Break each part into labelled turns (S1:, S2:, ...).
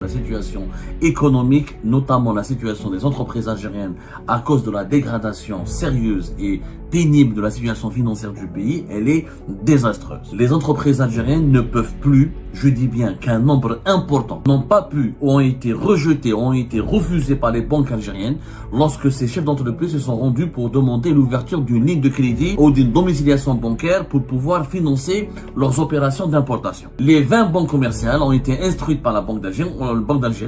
S1: La situation économique, notamment la situation des entreprises algériennes à cause de la dégradation sérieuse et pénible de la situation financière du pays, elle est désastreuse. Les entreprises algériennes ne peuvent plus, je dis bien qu'un nombre important, n'ont pas pu, ont été rejetés, ont été refusés par les banques algériennes lorsque ces chefs d'entreprise se sont rendus pour demander l'ouverture d'une ligne de crédit ou d'une domiciliation bancaire pour pouvoir financer leurs opérations d'importation. Les 20 banques commerciales ont été instruites par la Banque d'Algérie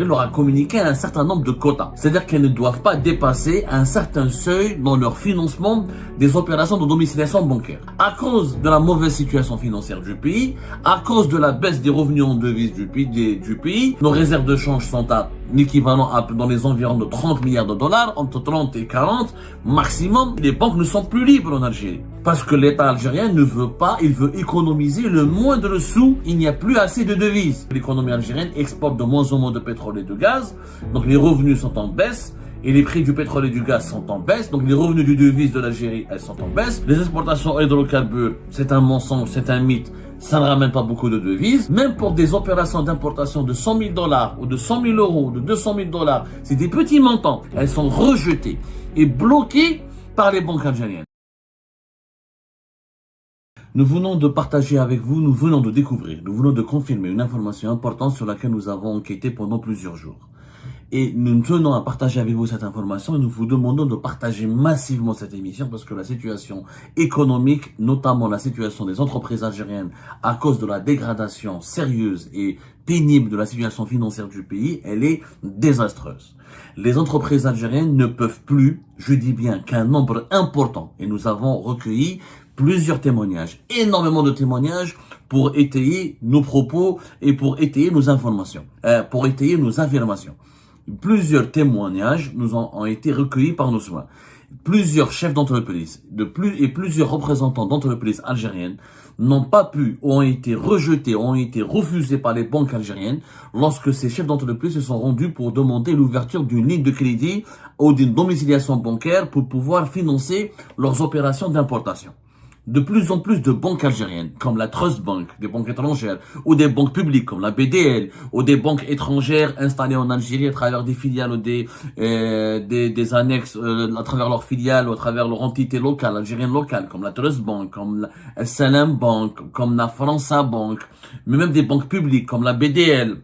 S1: leur a communiqué un certain nombre de quotas. C'est-à-dire qu'elles ne doivent pas dépasser un certain seuil dans leur financement des opérations de domiciliation bancaire. À cause de la mauvaise situation financière du pays, à cause de la baisse des revenus en devises du pays, nos réserves de change sont à l'équivalent dans les environs de 30 milliards de dollars, entre 30 et 40 maximum. Les banques ne sont plus libres en Algérie. Parce que l'État algérien ne veut pas, il veut économiser le moindre sou. Il n'y a plus assez de devises. L'économie algérienne exporte de moins en moins de pétrole et de gaz. Donc les revenus sont en baisse. Et les prix du pétrole et du gaz sont en baisse. Donc les revenus du devise de l'Algérie, elles sont en baisse. Les exportations hydrocarbures, c'est un mensonge, c'est un mythe. Ça ne ramène pas beaucoup de devises. Même pour des opérations d'importation de 100 000 dollars ou de 100 000 euros ou de 200 000 dollars, c'est des petits montants. Elles sont rejetées et bloquées par les banques algériennes. Nous venons de partager avec vous, nous venons de découvrir, nous venons de confirmer une information importante sur laquelle nous avons enquêté pendant plusieurs jours. Et nous tenons à partager avec vous cette information et nous vous demandons de partager massivement cette émission parce que la situation économique, notamment la situation des entreprises algériennes à cause de la dégradation sérieuse et pénible de la situation financière du pays, elle est désastreuse. Les entreprises algériennes ne peuvent plus, je dis bien qu'un nombre important, et nous avons recueilli plusieurs témoignages, énormément de témoignages pour étayer nos propos et pour étayer nos informations, pour étayer nos affirmations. Plusieurs témoignages ont été recueillis par nos soins. Plusieurs chefs d'entreprise et plusieurs représentants d'entreprises algériennes n'ont pas pu, ont été rejetés, ont été refusés par les banques algériennes lorsque ces chefs d'entreprise se sont rendus pour demander l'ouverture d'une ligne de crédit ou d'une domiciliation bancaire pour pouvoir financer leurs opérations d'importation. De plus en plus de banques algériennes, comme la Trust Bank, des banques étrangères, ou des banques publiques comme la BDL, ou des banques étrangères installées en Algérie à travers des filiales ou des annexes à travers leurs filiales ou à travers leur entité locale, algérienne locale, comme la Trust Bank, comme la SLM Bank, comme la França Bank, mais même des banques publiques comme la BDL,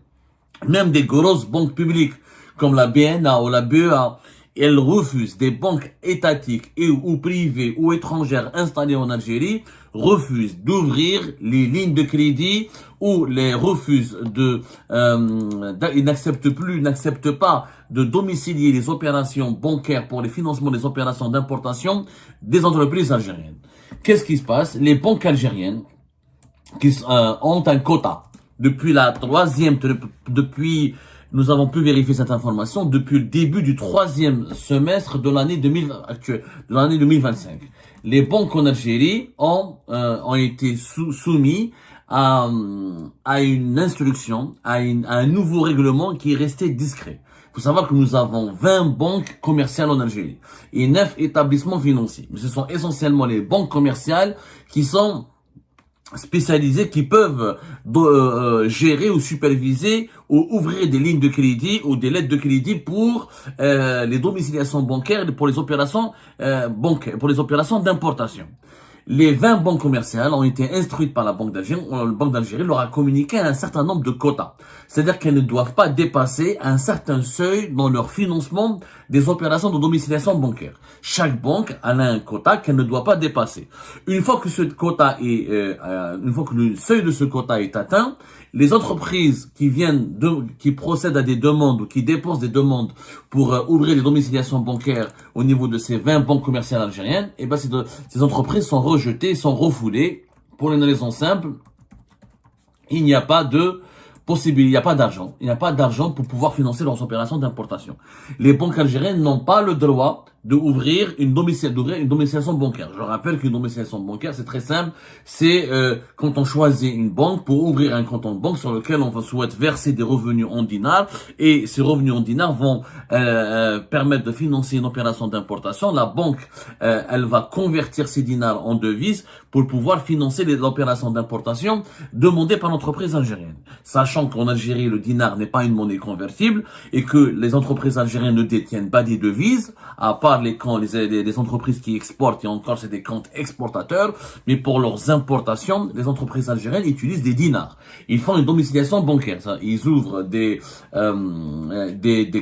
S1: même des grosses banques publiques comme la BNA ou la BEA. Elles refusent, des banques étatiques ou privées ou étrangères installées en Algérie refusent d'ouvrir les lignes de crédit ou les refusent ils n'acceptent pas de domicilier les opérations bancaires pour les financements des opérations d'importation des entreprises algériennes. Qu'est-ce qui se passe? Les banques algériennes ont un quota depuis nous avons pu vérifier cette information depuis le début du troisième semestre de l'année 2025. Les banques en Algérie ont été soumis à une instruction, à un nouveau règlement qui est resté discret. Il faut savoir que nous avons 20 banques commerciales en Algérie et 9 établissements financiers. Mais ce sont essentiellement les banques commerciales qui sont spécialisés qui peuvent gérer ou superviser ou ouvrir des lignes de crédit ou des lettres de crédit pour les domiciliations bancaires pour les opérations bancaires, pour les opérations d'importation. Les 20 banques commerciales ont été instruites par la Banque d'Algérie leur a communiqué un certain nombre de quotas. C'est-à-dire qu'elles ne doivent pas dépasser un certain seuil dans leur financement des opérations de domiciliation bancaire. Chaque banque a un quota qu'elle ne doit pas dépasser. Une fois que le seuil de ce quota est atteint, les entreprises qui procèdent à des demandes ou qui déposent des demandes pour ouvrir des domiciliations bancaires au niveau de ces 20 banques commerciales algériennes, et ben ces entreprises sont rejetées, sont refoulées pour une raison simple. Il n'y a pas d'argent. Il n'y a pas d'argent pour pouvoir financer leurs opérations d'importation. Les banques algériennes n'ont pas le droit d'ouvrir une domiciliation bancaire. Je rappelle qu'une domiciliation bancaire, c'est très simple. C'est quand on choisit une banque pour ouvrir un compte en banque sur lequel on souhaite verser des revenus en dinars, et ces revenus en dinars vont permettre de financer une opération d'importation. La banque, elle va convertir ces dinars en devises pour pouvoir financer l'opération d'importation demandée par l'entreprise algérienne. Sachant qu'en Algérie, le dinar n'est pas une monnaie convertible et que les entreprises algériennes ne détiennent pas des devises, à part les entreprises qui exportent, et encore c'est des comptes exportateurs, mais pour leurs importations, les entreprises algériennes utilisent des dinars. Ils font une domiciliation bancaire, ça. Ils ouvrent des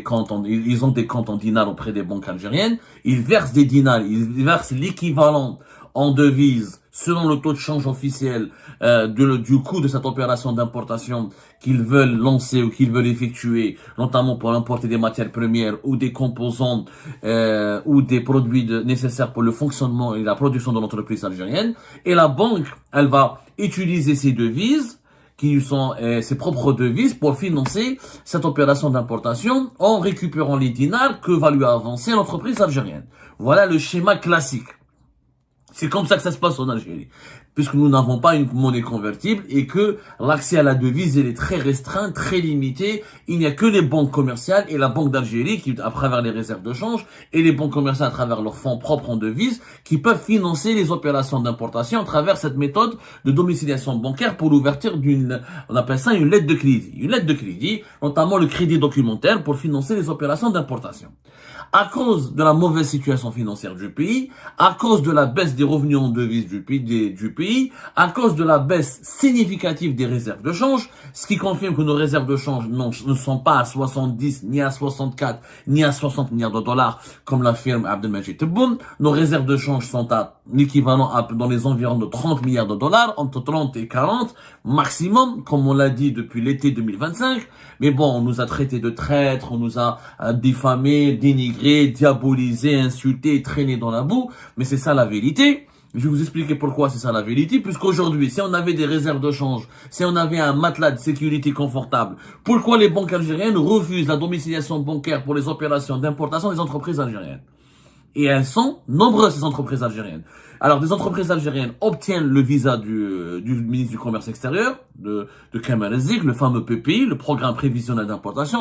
S1: comptes, ils ont des comptes en dinars auprès des banques algériennes, ils versent des dinars, ils versent l'équivalent en devises selon le taux de change officiel du coût de cette opération d'importation qu'ils veulent lancer ou qu'ils veulent effectuer, notamment pour importer des matières premières ou des composants ou des produits nécessaires pour le fonctionnement et la production de l'entreprise algérienne. Et la banque, elle va utiliser ces devises, qui sont ses propres devises, pour financer cette opération d'importation en récupérant les dinars que va lui avancer l'entreprise algérienne. Voilà le schéma classique. C'est comme ça que ça se passe en Algérie, puisque nous n'avons pas une monnaie convertible et que l'accès à la devise est très restreint, très limité. Il n'y a que les banques commerciales et la Banque d'Algérie qui, à travers les réserves de change, et les banques commerciales à travers leurs fonds propres en devise, qui peuvent financer les opérations d'importation à travers cette méthode de domiciliation bancaire pour l'ouverture on appelle ça une lettre de crédit. Une lettre de crédit, notamment le crédit documentaire pour financer les opérations d'importation. À cause de la mauvaise situation financière du pays, à cause de la baisse des revenus en devises du pays, à cause de la baisse significative des réserves de change, ce qui confirme que nos réserves de change ne sont pas à 70, ni à 64, ni à 60 milliards de dollars, comme l'affirme Abdelmajid Tebboune. Nos réserves de change sont à l'équivalent dans les environs de 30 milliards de dollars, entre 30 et 40 maximum, comme on l'a dit depuis l'été 2025. Mais bon, on nous a traités de traîtres, on nous a diffamés, dénigrés, diabolisés, insultés, traînés dans la boue. Mais c'est ça la vérité. Je vais vous expliquer pourquoi c'est ça la vérité. Puisqu'aujourd'hui, si on avait des réserves de change, si on avait un matelas de sécurité confortable, pourquoi les banques algériennes refusent la domiciliation bancaire pour les opérations d'importation des entreprises algériennes? Et elles sont nombreuses, ces entreprises algériennes. Alors, des entreprises algériennes obtiennent le visa du ministre du Commerce extérieur, de Kamal Azik, le fameux PPI, le programme prévisionnel d'importation.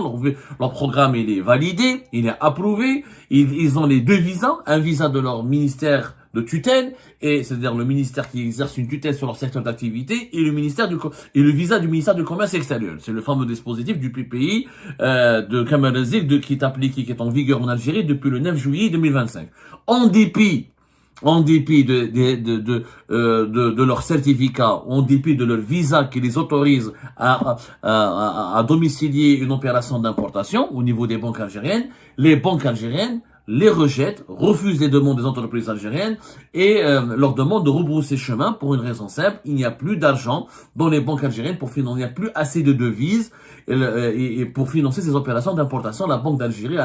S1: Leur programme, il est validé, il est approuvé. Ils ont les deux visas, un visa de leur ministère de tutelle, et c'est-à-dire le ministère qui exerce une tutelle sur leur secteur d'activité, et le visa du ministère du Commerce extérieur. C'est le fameux dispositif du PPI de Kamal Azik qui est appliqué, qui est en vigueur en Algérie depuis le 9 juillet 2025. En dépit de leur certificat, en dépit de leur visa qui les autorise à domicilier une opération d'importation au niveau des banques algériennes, les banques algériennes les rejettent, refusent les demandes des entreprises algériennes et leur demandent de rebrousser chemin pour une raison simple: il n'y a plus d'argent dans les banques algériennes pour financer, il n'y a plus assez de devises et pour financer ces opérations d'importation. La Banque d'Algérie, elle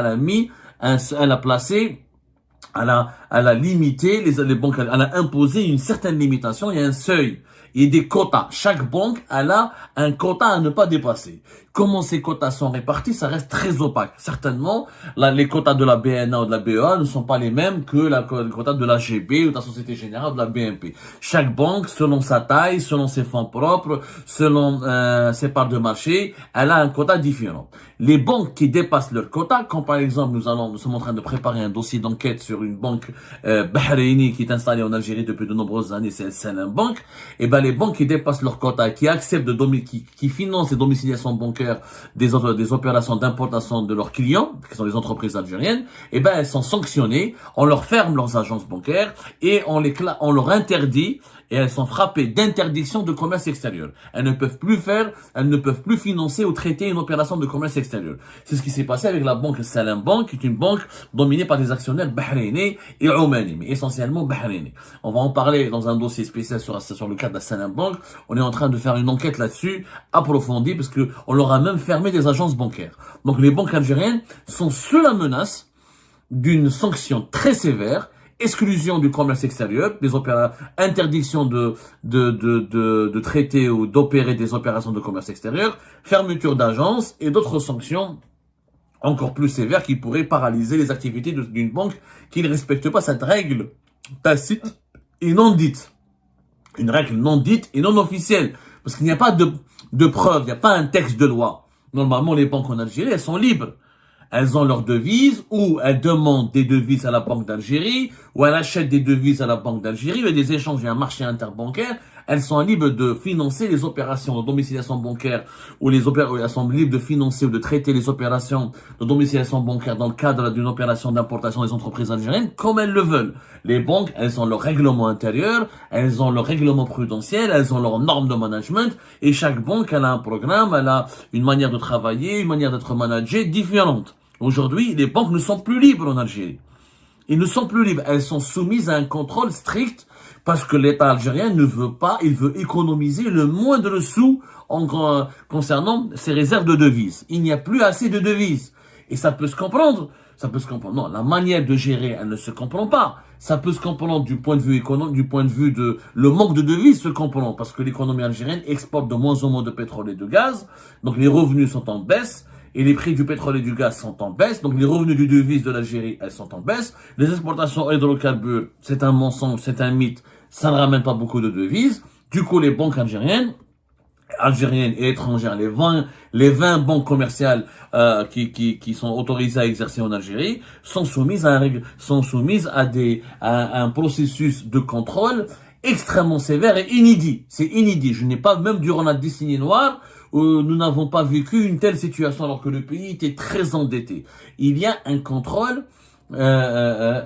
S1: a limité les banques, elle a imposé une certaine limitation, il y a un seuil et des quotas. Chaque banque, elle a un quota à ne pas dépasser. Comment ces quotas sont répartis, ça reste très opaque. Certainement, les quotas de la BNA ou de la BEA ne sont pas les mêmes que les quotas de la GB ou de la Société Générale ou de la BNP. Chaque banque, selon sa taille, selon ses fonds propres, selon ses parts de marché, elle a un quota différent. Les banques qui dépassent leur quota, comme par exemple nous sommes en train de préparer un dossier d'enquête sur une banque bahreïnie qui est installée en Algérie depuis de nombreuses années, c'est Salam Bank. Et ben les banques qui dépassent leur quota, qui acceptent qui financent les domiciliations bancaires des opérations d'importation de leurs clients, qui sont les entreprises algériennes, et ben elles sont sanctionnées, on leur ferme leurs agences bancaires et on leur interdit, et elles sont frappées d'interdiction de commerce extérieur. Elles ne peuvent plus financer ou traiter une opération de commerce extérieur. C'est ce qui s'est passé avec la banque Salam Bank, qui est une banque dominée par des actionnaires bahreïnais et omanis, mais essentiellement bahreïnais. On va en parler dans un dossier spécial sur le cas de la Salam Bank. On est en train de faire une enquête là-dessus, approfondie, parce que on leur a même fermé des agences bancaires. Donc les banques algériennes sont sous la menace d'une sanction très sévère: exclusion du commerce extérieur, interdiction de traiter ou d'opérer des opérations de commerce extérieur, fermeture d'agences et d'autres sanctions encore plus sévère qui pourrait paralyser les activités d'une banque qui ne respecte pas cette règle tacite et non dite. Une règle non dite et non officielle. Parce qu'il n'y a pas de preuve, il n'y a pas un texte de loi. Normalement, les banques en Algérie, elles sont libres. Elles ont leurs devises, ou elles demandent des devises à la Banque d'Algérie, ou elles achètent des devises à la Banque d'Algérie, il y a des échanges, il y a un marché interbancaire. Elles sont libres de financer les opérations de domiciliation bancaire, ou elles sont libres de financer ou de traiter les opérations de domiciliation bancaire dans le cadre d'une opération d'importation des entreprises algériennes comme elles le veulent. Les banques, elles ont leur règlement intérieur, elles ont leur règlement prudentiel, elles ont leurs normes de management, et chaque banque, elle a un programme, elle a une manière de travailler, une manière d'être managée différente. Aujourd'hui, les banques ne sont plus libres en Algérie. Ils ne sont plus libres. Elles sont soumises à un contrôle strict parce que l'État algérien ne veut pas, il veut économiser le moindre sou concernant ses réserves de devises. Il n'y a plus assez de devises. Et ça peut se comprendre. Ça peut se comprendre. Non, la manière de gérer, elle ne se comprend pas. Ça peut se comprendre du point de vue économique, du point de vue de le manque de devises se comprend parce que l'économie algérienne exporte de moins en moins de pétrole et de gaz. Donc les revenus sont en baisse. Et les prix du pétrole et du gaz sont en baisse, donc les revenus du devise de l'Algérie, elles sont en baisse. Les exportations hydrocarbures, c'est un mensonge, c'est un mythe, ça ne ramène pas beaucoup de devises. Du coup, les banques algériennes et étrangères, les 20 banques commerciales qui sont autorisées à exercer en Algérie, sont soumises à un processus de contrôle extrêmement sévère et inédit. C'est inédit. Je n'ai pas, même durant la décennie noire, nous n'avons pas vécu une telle situation alors que le pays était très endetté. Il y a un contrôle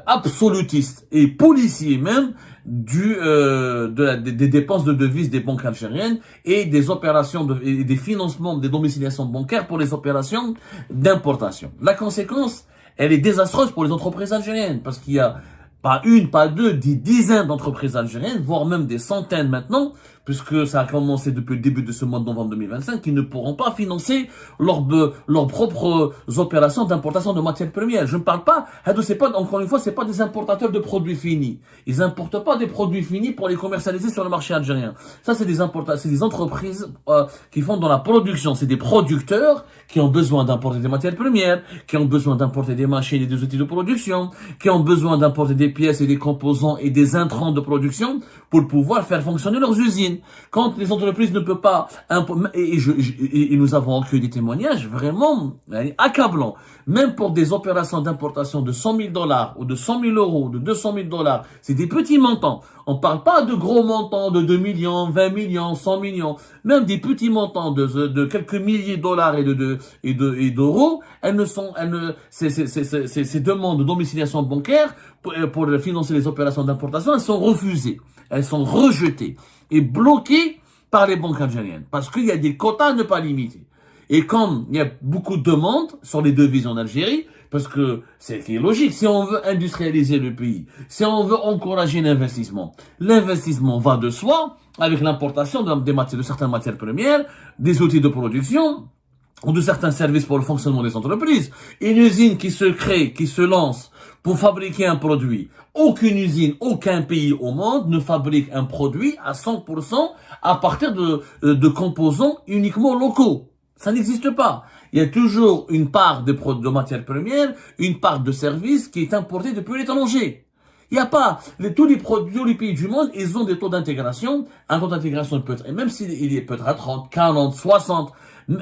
S1: absolutiste et policier même des dépenses de devises des banques algériennes et des opérations et des financements des domiciliations bancaires pour les opérations d'importation. La conséquence, elle est désastreuse pour les entreprises algériennes parce qu'il y a pas une, pas deux, des dizaines d'entreprises algériennes, voire même des centaines maintenant, puisque ça a commencé depuis le début de ce mois de novembre 2025, qui ne pourront pas financer leurs propres opérations d'importation de matières premières. Je ne parle pas, c'est pas, encore une fois, c'est pas des importateurs de produits finis. Ils importent pas des produits finis pour les commercialiser sur le marché algérien. Ça, c'est des entreprises qui font dans la production. C'est des producteurs qui ont besoin d'importer des matières premières, qui ont besoin d'importer des machines et des outils de production, qui ont besoin d'importer des pièces et des composants et des intrants de production pour pouvoir faire fonctionner leurs usines. Quand les entreprises ne peuvent pas, et nous avons recueilli des témoignages vraiment accablants, même pour des opérations d'importation de 100 000 $ ou de 100 000 €, de 200 000 $, c'est des petits montants. On parle pas de gros montants de 2 millions, 20 millions, 100 millions, même des petits montants de quelques milliers de dollars et d'euros, ces demandes de domiciliation bancaire pour financer les opérations d'importation, elles sont refusées, elles sont rejetées et bloquées par les banques algériennes parce qu'il y a des quotas à ne pas limiter. Et comme il y a beaucoup de demandes sur les devises en Algérie, parce que c'est logique, si on veut industrialiser le pays, si on veut encourager l'investissement va de soi avec l'importation de certaines matières premières, des outils de production ou de certains services pour le fonctionnement des entreprises. Une usine qui se crée, qui se lance pour fabriquer un produit. Aucune usine, aucun pays au monde ne fabrique un produit à 100% à partir de composants uniquement locaux. Ça n'existe pas. Il y a toujours une part de matières premières, une part de services qui est importée depuis l'étranger. Il n'y a pas, tous les pays du monde, ils ont des taux d'intégration. Un taux d'intégration peut être, et même s'il peut être à 30, 40, 60,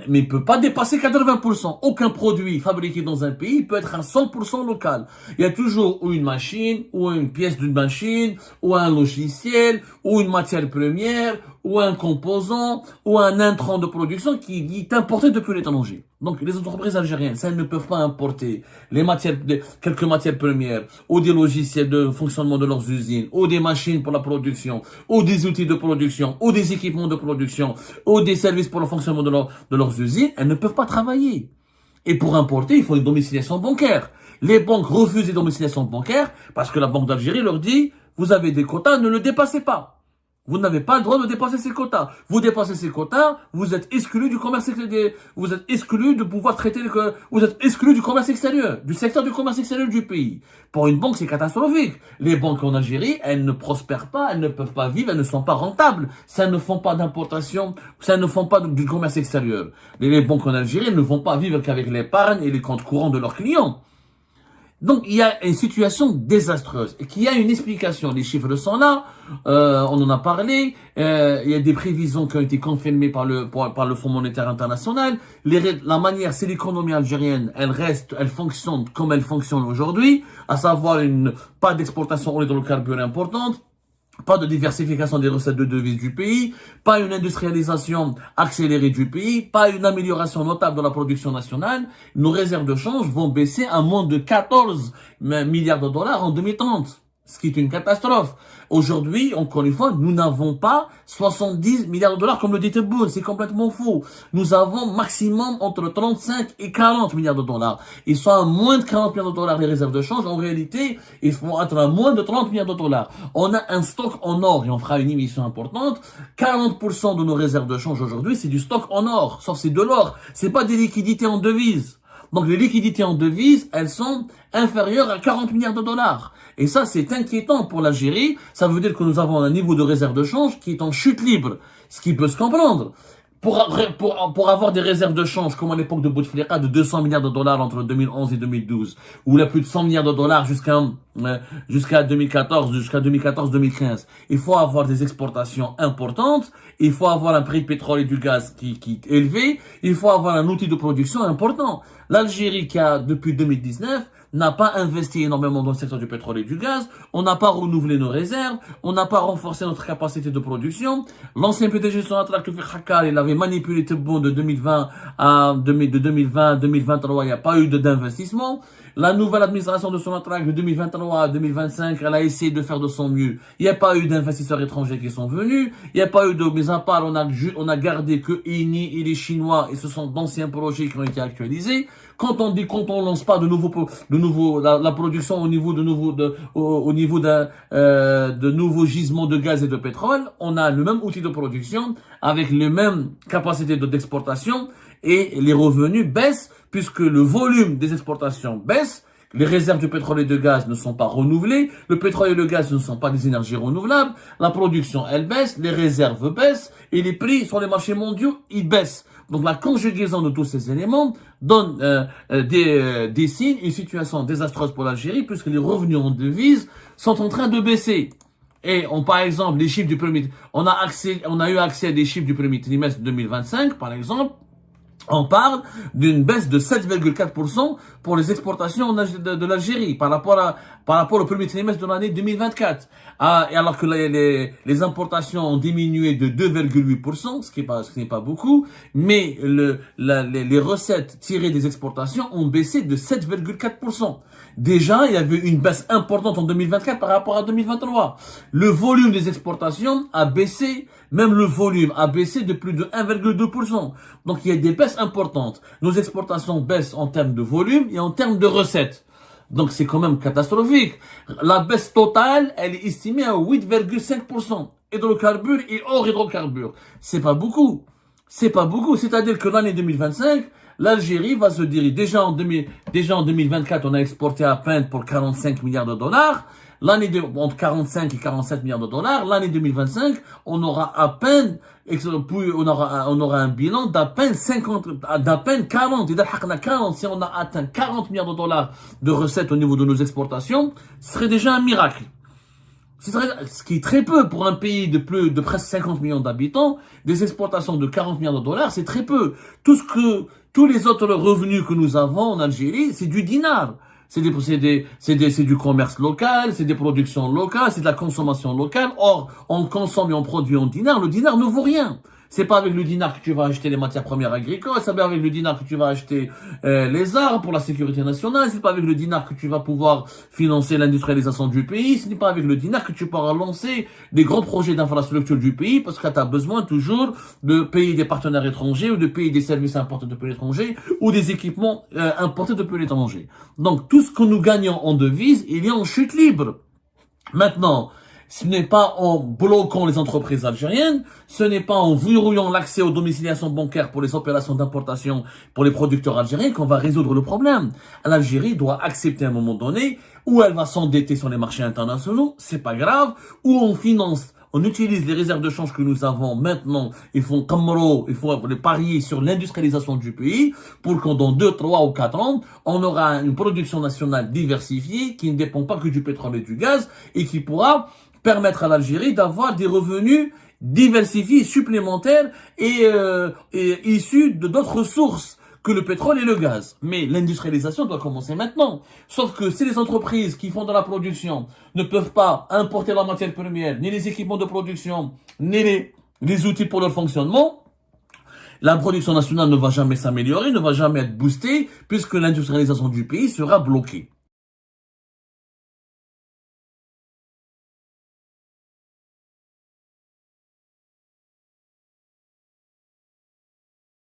S1: mais il peut pas dépasser 80%. Aucun produit fabriqué dans un pays peut être à 100% local. Il y a toujours ou une machine, ou une pièce d'une machine, ou un logiciel, ou une matière première, ou un composant, ou un intrant de production qui est importé depuis l'étranger. Donc, les entreprises algériennes, ça, elles ne peuvent pas importer quelques matières premières, ou des logiciels de fonctionnement de leurs usines, ou des machines pour la production, ou des outils de production, ou des équipements de production, ou des services pour le fonctionnement de leurs usines. Elles ne peuvent pas travailler. Et pour importer, il faut une domiciliation bancaire. Les banques refusent les domiciliations bancaires parce que la Banque d'Algérie leur dit, vous avez des quotas, ne le dépassez pas. Vous n'avez pas le droit de dépasser ces quotas. Vous dépassez ces quotas, vous êtes exclu du commerce extérieur, vous êtes exclu de pouvoir traiter vous êtes exclu du commerce extérieur, du secteur du commerce extérieur du pays. Pour une banque, c'est catastrophique. Les banques en Algérie, elles ne prospèrent pas, elles ne peuvent pas vivre, elles ne sont pas rentables. Ça ne font pas d'importation, ça ne font pas du commerce extérieur. Les banques en Algérie ne vont pas vivre qu'avec l'épargne et les comptes courants de leurs clients. Donc, il y a une situation désastreuse et qu'il y a une explication. Les chiffres sont là, on en a parlé, il y a des prévisions qui ont été confirmées par le Fonds monétaire international. La manière, c'est l'économie algérienne, elle fonctionne comme elle fonctionne aujourd'hui, à savoir pas d'exportation en hydrocarbures importante, pas de diversification des recettes de devises du pays, pas une industrialisation accélérée du pays, pas une amélioration notable de la production nationale. Nos réserves de change vont baisser à moins de 14 milliards de dollars en 2030. Ce qui est une catastrophe. Aujourd'hui, encore une fois, nous n'avons pas 70 milliards de dollars comme le dit Tebboune. C'est complètement faux. Nous avons maximum entre 35 et 40 milliards de dollars. Ils sont à moins de 40 milliards de dollars les réserves de change. En réalité, ils vont être à moins de 30 milliards de dollars. On a un stock en or et on fera une émission importante. 40% de nos réserves de change aujourd'hui, c'est du stock en or. Sauf c'est de l'or. C'est pas des liquidités en devises. Donc les liquidités en devises, elles sont inférieures à 40 milliards de dollars. Et ça, c'est inquiétant pour l'Algérie. Ça veut dire que nous avons un niveau de réserve de change qui est en chute libre. Ce qui peut se comprendre. Pour avoir des réserves de change, comme à l'époque de Bouteflika, de 200 milliards de dollars entre 2011 et 2012, ou là plus de 100 milliards de dollars jusqu'à 2014-2015. Il faut avoir des exportations importantes, il faut avoir un prix du pétrole et du gaz qui est élevé, il faut avoir un outil de production important. L'Algérie qui a, depuis 2019, n'a pas investi énormément dans le secteur du pétrole et du gaz, on n'a pas renouvelé nos réserves, on n'a pas renforcé notre capacité de production. L'ancien PDG de Sonatrach, Toufiq Hakkar, il avait manipulé Tebboune de 2020 à 2023, il n'y a pas eu d'investissement. La nouvelle administration de Sonatrach de 2023 à 2025, elle a essayé de faire de son mieux. Il n'y a pas eu d'investisseurs étrangers qui sont venus. Il n'y a pas eu de, mis à part, on a gardé que Eni et les Chinois, et ce sont d'anciens projets qui ont été actualisés. Quand on lance pas la production au niveau de nouveaux gisements de gaz et de pétrole, on a le même outil de production avec les mêmes capacités d'exportation et les revenus baissent puisque le volume des exportations baisse. Les réserves de pétrole et de gaz ne sont pas renouvelées. Le pétrole et le gaz ne sont pas des énergies renouvelables. La production, elle baisse. Les réserves baissent. Et les prix sur les marchés mondiaux, ils baissent. Donc la conjugaison de tous ces éléments donne dessine une situation désastreuse pour l'Algérie puisque les revenus en devises sont en train de baisser. Et par exemple, les chiffres du on a eu accès à des chiffres du premier trimestre 2025, par exemple. On parle d'une baisse de 7,4% pour les exportations de l'Algérie par rapport au premier trimestre de l'année 2024. Et alors que les importations ont diminué de 2,8%, ce qui n'est pas beaucoup, mais les recettes tirées des exportations ont baissé de 7,4%. Déjà, il y avait une baisse importante en 2024 par rapport à 2023. Le volume des exportations a baissé, même le volume a baissé de plus de 1,2%. Donc il y a des baisses importantes. Nos exportations baissent en termes de volume et en termes de recettes. Donc c'est quand même catastrophique. La baisse totale, elle est estimée à 8,5%. Hydrocarbures et hors hydrocarbures. C'est pas beaucoup. C'est pas beaucoup. C'est-à-dire que l'année 2025, l'Algérie va se dire, déjà en 2024, on a exporté à peine pour 45 milliards de dollars. Entre 45 et 47 milliards de dollars. L'année 2025, on aura à peine, on aura un bilan d'à peine 40. Si on a atteint 40 milliards de dollars de recettes au niveau de nos exportations, ce serait déjà un miracle. Ce qui est très peu pour un pays de presque 50 millions d'habitants, des exportations de 40 milliards de dollars, c'est très peu. Tous les autres revenus que nous avons en Algérie, c'est du dinar. C'est du commerce local, c'est des productions locales, c'est de la consommation locale. Or, on consomme et on produit en dinar. Le dinar ne vaut rien. C'est pas avec le dinar que tu vas acheter les matières premières agricoles, c'est pas avec le dinar que tu vas acheter les armes pour la sécurité nationale, c'est pas avec le dinar que tu vas pouvoir financer l'industrialisation du pays, ce n'est pas avec le dinar que tu pourras lancer des grands projets d'infrastructure du pays, parce que tu as besoin toujours de payer des partenaires étrangers ou de payer des services importés depuis l'étranger ou des équipements importés depuis l'étranger. Donc tout ce que nous gagnons en devises, il est en chute libre. Maintenant, Ce n'est pas en bloquant les entreprises algériennes, ce n'est pas en verrouillant l'accès aux domiciliations bancaires pour les opérations d'importation pour les producteurs algériens qu'on va résoudre le problème. L'Algérie doit accepter à un moment donné où elle va s'endetter sur les marchés internationaux, c'est pas grave, où on finance, on utilise les réserves de change que nous avons maintenant, il faut les parier sur l'industrialisation du pays pour qu'en dans 2, 3 ou 4 ans, on aura une production nationale diversifiée qui ne dépend pas que du pétrole et du gaz et qui pourra permettre à l'Algérie d'avoir des revenus diversifiés, supplémentaires et issus de d'autres sources que le pétrole et le gaz. Mais l'industrialisation doit commencer maintenant. Sauf que si les entreprises qui font de la production ne peuvent pas importer la matière première, ni les équipements de production, ni les outils pour leur fonctionnement, la production nationale ne va jamais s'améliorer, ne va jamais être boostée, puisque l'industrialisation du pays sera bloquée.